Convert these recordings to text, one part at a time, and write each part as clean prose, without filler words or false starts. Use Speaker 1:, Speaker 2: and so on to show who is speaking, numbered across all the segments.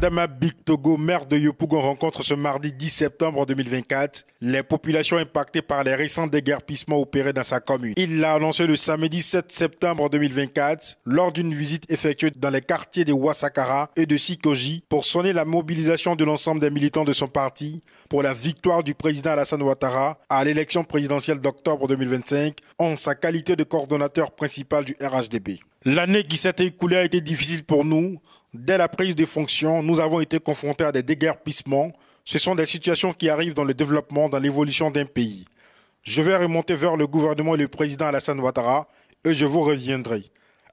Speaker 1: Adama Big Togo, maire de Yopougon, rencontre ce mardi 10 septembre 2024 les populations impactées par les récents déguerpissements opérés dans sa commune. Il l'a annoncé le samedi 7 septembre 2024 lors d'une visite effectuée dans les quartiers de Ouassakara et de Sikoji pour sonner la mobilisation de l'ensemble des militants de son parti pour la victoire du président Alassane Ouattara à l'élection présidentielle d'octobre 2025 en sa qualité de coordonnateur principal du RHDP. L'année qui s'est écoulée a été difficile pour nous. Dès la prise de fonction, nous avons été confrontés à des déguerpissements. Ce sont des situations qui arrivent dans le développement, dans l'évolution d'un pays. Je vais remonter vers le gouvernement et le président Alassane Ouattara et je vous reviendrai,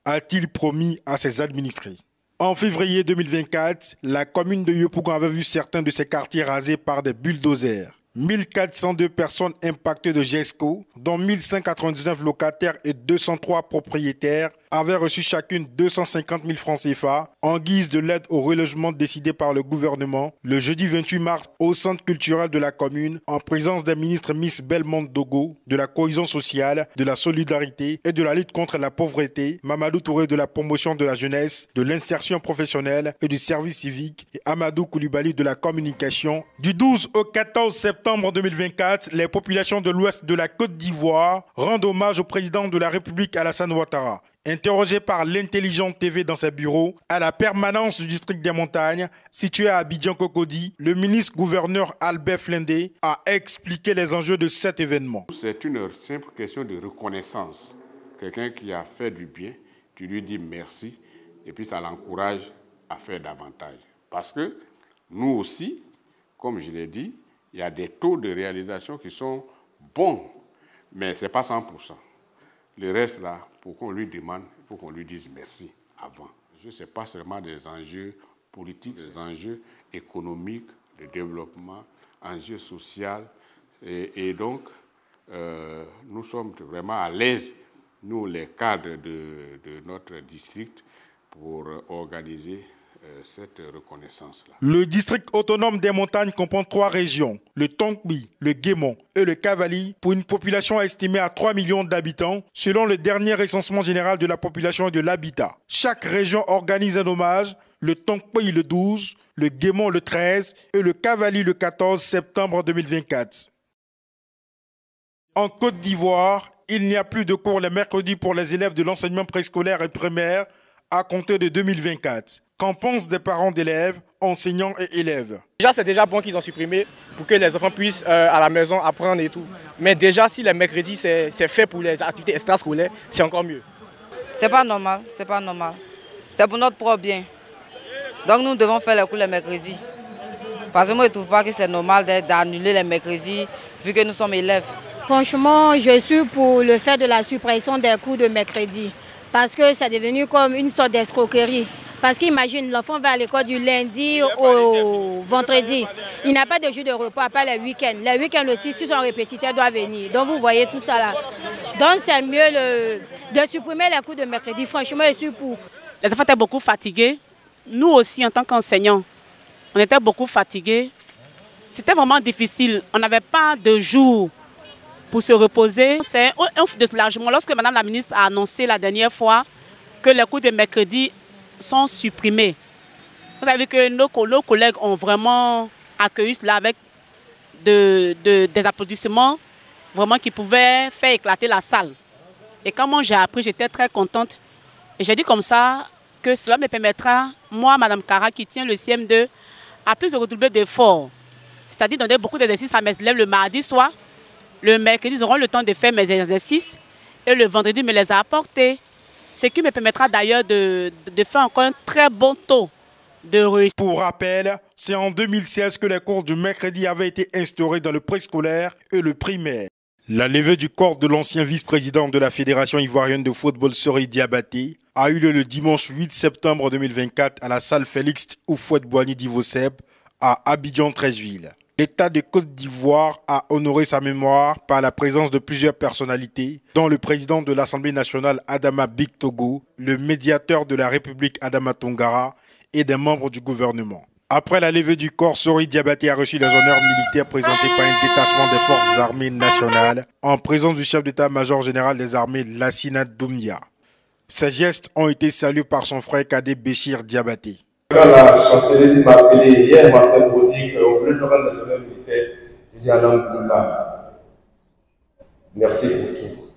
Speaker 1: a-t-il promis à ses administrés. En février 2024, la commune de Yopougon avait vu certains de ses quartiers rasés par des bulldozers. 1402 personnes impactées de GESCO, dont 1199 locataires et 203 propriétaires, avaient reçu chacune 250 000 francs CFA en guise de l'aide au relogement décidé par le gouvernement le jeudi 28 mars au centre culturel de la commune en présence des ministres Miss Belmonte Dogo, de la cohésion sociale, de la solidarité et de la lutte contre la pauvreté, Mamadou Touré de la promotion de la jeunesse, de l'insertion professionnelle et du service civique et Amadou Koulibaly de la communication. Du 12 au 14 septembre 2024, les populations de l'ouest de la Côte d'Ivoire rendent hommage au président de la République Alassane Ouattara. Interrogé par l'Intelligente TV dans ses bureaux, à la permanence du district des montagnes, situé à Abidjan-Cocody, le ministre-gouverneur Albert Flindé a expliqué les enjeux de cet événement.
Speaker 2: C'est une simple question de reconnaissance. Quelqu'un qui a fait du bien, tu lui dis merci et puis ça l'encourage à faire davantage. Parce que nous aussi, comme je l'ai dit, il y a des taux de réalisation qui sont bons, mais ce n'est pas 100%. Le reste, là, pour qu'on lui demande, il faut qu'on lui dise merci avant. Je sais pas seulement des enjeux politiques, des enjeux économiques, de développement, enjeux sociaux. Et donc, nous sommes vraiment à l'aise, nous, les cadres de notre district, pour organiser cette reconnaissance-là.
Speaker 1: Le district autonome des montagnes comprend 3 régions, le Tonkbi, le Guémon et le Cavali, pour une population estimée à 3 millions d'habitants, selon le dernier recensement général de la population et de l'habitat. Chaque région organise un hommage, le Tonkbi le 12, le Guémon le 13 et le Cavali le 14 septembre 2024. En Côte d'Ivoire, il n'y a plus de cours les mercredis pour les élèves de l'enseignement préscolaire et primaire à compter de 2024. Qu'en pensent des parents d'élèves, enseignants et élèves?
Speaker 3: Déjà, c'est déjà bon qu'ils ont supprimé pour que les enfants puissent à la maison apprendre et tout. Mais déjà, si les mercredis, c'est fait pour les activités extrascolaires, c'est encore mieux.
Speaker 4: C'est pas normal, c'est pas normal. C'est pour notre propre bien. Donc nous devons faire les cours les mercredis. Parce que moi, je ne trouve pas que c'est normal d'annuler les mercredis vu que nous sommes élèves.
Speaker 5: Franchement, je suis pour le fait de la suppression des cours de mercredi. Parce que c'est devenu comme une sorte d'escroquerie. Parce qu'imagine, l'enfant va à l'école du lundi au vendredi. Il n'a pas de jour de repos à part les week-ends. Les week-ends aussi, si son répétiteur doit venir. Donc vous voyez tout ça là. Donc c'est mieux de supprimer les cours de mercredi. Franchement, je suis pour.
Speaker 6: Les enfants étaient beaucoup fatigués. Nous aussi, en tant qu'enseignants, on était beaucoup fatigués. C'était vraiment difficile. On n'avait pas de jour pour se reposer. C'est un de soulagement. Lorsque Madame la ministre a annoncé la dernière fois que les cours de mercredi sont supprimés, vous avez vu que nos collègues ont vraiment accueilli cela avec des applaudissements vraiment qui pouvaient faire éclater la salle. Et quand moi j'ai appris, j'étais très contente. Et j'ai dit comme ça que cela me permettra, moi, Madame Kara, qui tient le CM2, à plus de redoubler d'efforts. C'est-à-dire donner beaucoup d'exercices à mes élèves le mardi soir. Le mercredi, ils auront le temps de faire mes exercices et le vendredi, me les apporter. Ce qui me permettra d'ailleurs de faire encore un très bon taux de réussite.
Speaker 1: Pour rappel, c'est en 2016 que les cours du mercredi avaient été instaurés dans le préscolaire et le primaire. La levée du corps de l'ancien vice-président de la Fédération ivoirienne de football, Sori Diabaté, a eu lieu le dimanche 8 septembre 2024 à la salle Félix Houphouët-Boigny d'Ivoseb à Abidjan-Treichville. L'État de Côte d'Ivoire a honoré sa mémoire par la présence de plusieurs personnalités, dont le président de l'Assemblée nationale Adama Big Togo, le médiateur de la République Adama Tongara et des membres du gouvernement. Après la levée du corps, Sori Diabaté a reçu les honneurs militaires présentés par un détachement des forces armées nationales en présence du chef d'état-major général des armées Lassina Doumbia. Ces gestes ont été salués par son frère cadet Béchir Diabaté.
Speaker 7: Quand la chancellerie m'a appelé hier matin pour dire qu'on voulait le rendre national militaire, je dis alhamdoulilah. Merci pour tout.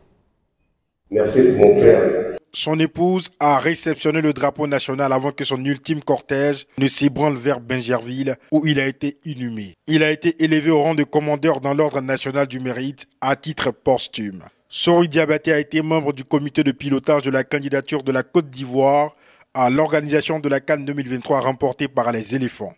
Speaker 7: Merci pour mon frère.
Speaker 1: Son épouse a réceptionné le drapeau national avant que son ultime cortège ne s'ébranle vers Bingerville où il a été inhumé. Il a été élevé au rang de commandeur dans l'ordre national du mérite à titre posthume. Sori Diabaté a été membre du comité de pilotage de la candidature de la Côte d'Ivoire à l'organisation de la CAN 2023 remportée par les éléphants.